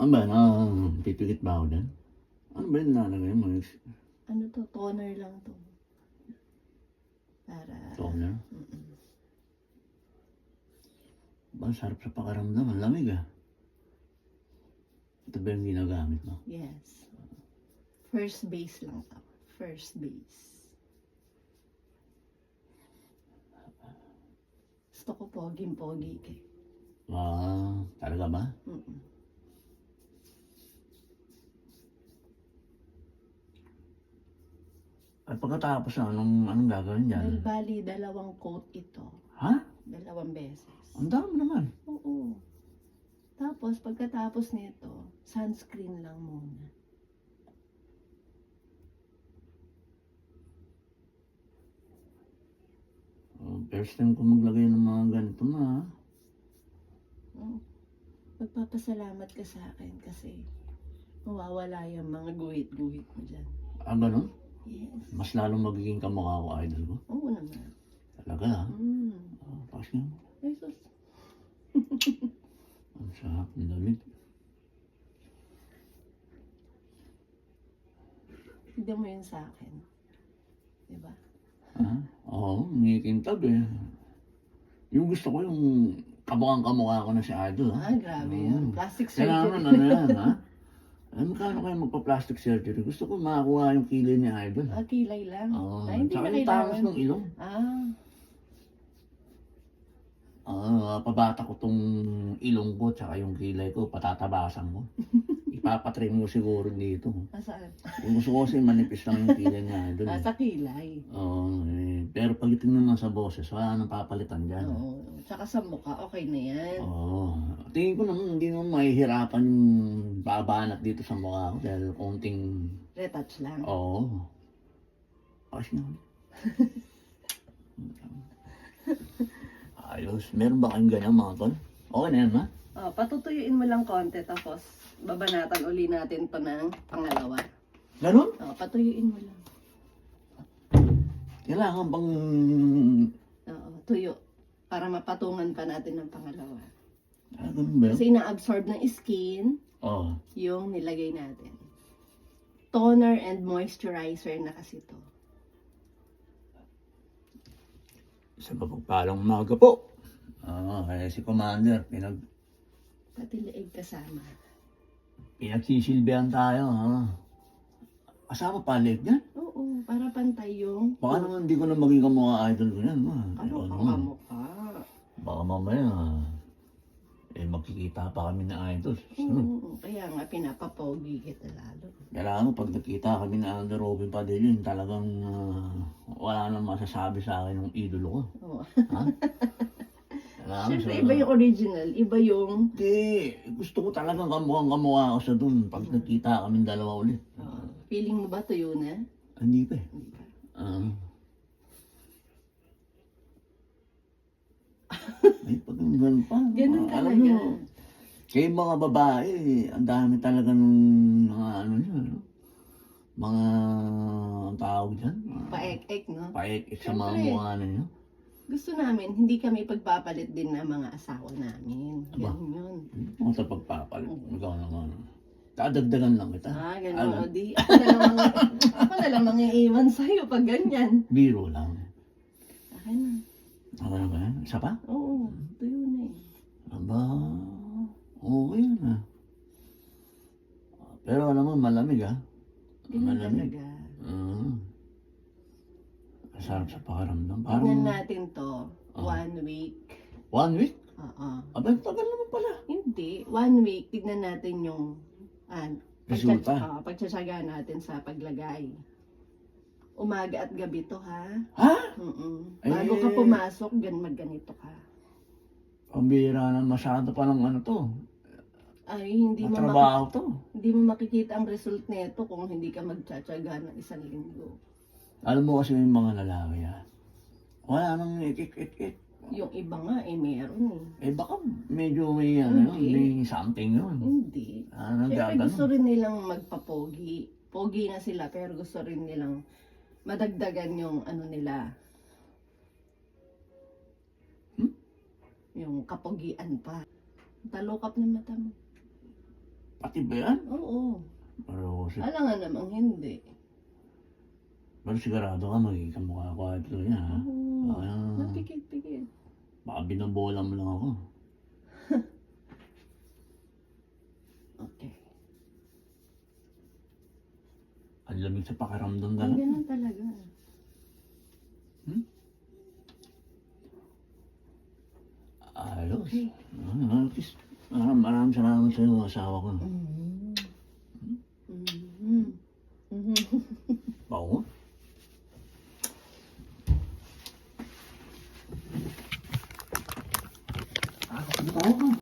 Ano ba, pipikit ba ako dyan? Ano ba yung nilalagay mo? Ano to? Toner lang to. Para... Toner? Mm-mm. Ba, sarap sa pakaramdam. Ang lamig ah. Ito ba yung ginagamit mo? Yes. First base lang to. First base. Gusto ko poging-pogi eh. Talaga ba? Mm-mm. At pagkatapos anong gagawin dyan? Bali, 2 coat ito. Ha? 2 beses. Ang dami naman. Oo. Tapos, pagkatapos nito, sunscreen lang muna. First time ko maglagay ng mga ganito na. Oh. Magpapasalamat ka sa akin kasi mawawala yung mga guhit-guhit mo dyan. Ganun? Yes. Mas lalong magiging kamukha ko idol ko. Oo naman. Talaga ha? Tapos nga. Ay, sus. Ang sarap ng damit. Tignan mo yun sa akin. Diba? Oo, umikintab eh. Yung gusto ko yung kamukha ko na si idol ha? Grabe yun. Plastic Kailangan surgery. ano yan ha? Magkano kayo magpa-plastic surgery? Gusto ko makakuha yung kilay ni idol. Kilay lang. Oo. Ay, hindi Tsaka na yung takas kailangan. ng ilong. Pabata ko tong ilong ko tsaka yung kilay ko, patatabasan mo. Ipapatrim mo siguro dito. Saan? Yung gusto ko kasi manipis lang yung kilay niya idol. Sa kilay. Oo, pero pag tingnan lang sa boses, wala nang papalitan dyan. Oo. Tsaka sa mukha, okay na yan. Oo. Tingin ko naman, hindi naman mahihirapan yung babanat dito sa mukha ko dahil konting... Retouch lang. Oo. Ayos na. Ayos. Meron ba kayong ganyan mga tol? Okay na yan ha? Patutuyuin mo lang konti tapos babanatan uli natin to ng pangalawa. Ganun? Patuyuin mo lang. Kailangan bang... Tuyo. Para mapatungan pa natin ng pangalawa. Ganun ba? Kasi ina-absorb ng skin Oo. yung nilagay natin. Toner and moisturizer na kasi to. Sa mapagpalang umaga po. Kaya si Commander, Pati leeg kasama. pinagsisilbihan tayo. Kasama pa leg yan? Oo, para pantay yung... Baka naman hindi ko na maging kamukha idol ko yan. Kamukha. Baka mamaya, magkikita pa kami na idol. Kaya nga pinapapogi kita lalo. Kailangan pag nakita kami na Aldo Robin Padilla, talagang wala nang masasabi sa akin ng idolo ko. Oo. Ha? Siyempre, iba yung original, iba yung... Hindi, gusto ko talagang kamukha ako sa dun pag nakita kami dalawa ulit. Feeling mo ba tuyo na? Hindi pa eh. Hindi pa. May pagkanggan pa. Ganun Alam talaga. nyo, kayo mga babae, ang dami talaga ng mga ano nyo, no? Mga ang tawag dyan. Paek-ek, no? Paek-ek sa mga Siyempre. mukha ninyo. Gusto namin, hindi kami pagpapalit din ng mga asawa namin. Ganun yun. Kung sa pagpapalit, ikaw naman. Dadagdagan lang kita. Ganun. O di, ako na lang mangiiwan sa'yo pag ganyan. Biro lang. Akin na. Ano ba yan? Isa pa? Oo, tuyo na eh. Aba, okay yan ah. Pero alam mo, malamig ah. Ganun talaga. Sarap sa pakaramdam. Tignan natin to, 1 week. 1 week? Oo. Aba, tagal naman pala. Hindi, 1 week, tignan natin yung Resulta. pagtsatsaga natin sa paglagay. Umaga at gabi to ha. Ha? Bago ka pumasok, magganito ka. Pambira na masyado pa ng ano to. Ay, hindi mo, Matrabaho to. hindi mo makikita ang result nito kung hindi ka magtsatsaga ng 1 linggo. Alam mo kasi yung mga lalaki ah. Wala nang ik-ik-ik-ik. Yung iba nga, meron Baka medyo may, ano, may something yun. Hindi. Siyempre Gagano. gusto rin nilang magpapogi. Pogi na sila, pero gusto rin nilang madagdagan yung ano nila. Yung kapogian pa. Talukap ng mata mo. Pati ba yan? Oo. Pero, Alangan namang hindi. pero sigurado ka magiging kamukha ko at niya, ha? Oo. Ah, Napikit-pikit. baka binabola mo lang ako. Okay. Ang lamig sa pakiramdam Ay, talaga. ganun talaga. Ayos. Okay. Maraming salamat sa iyo, asawa ko.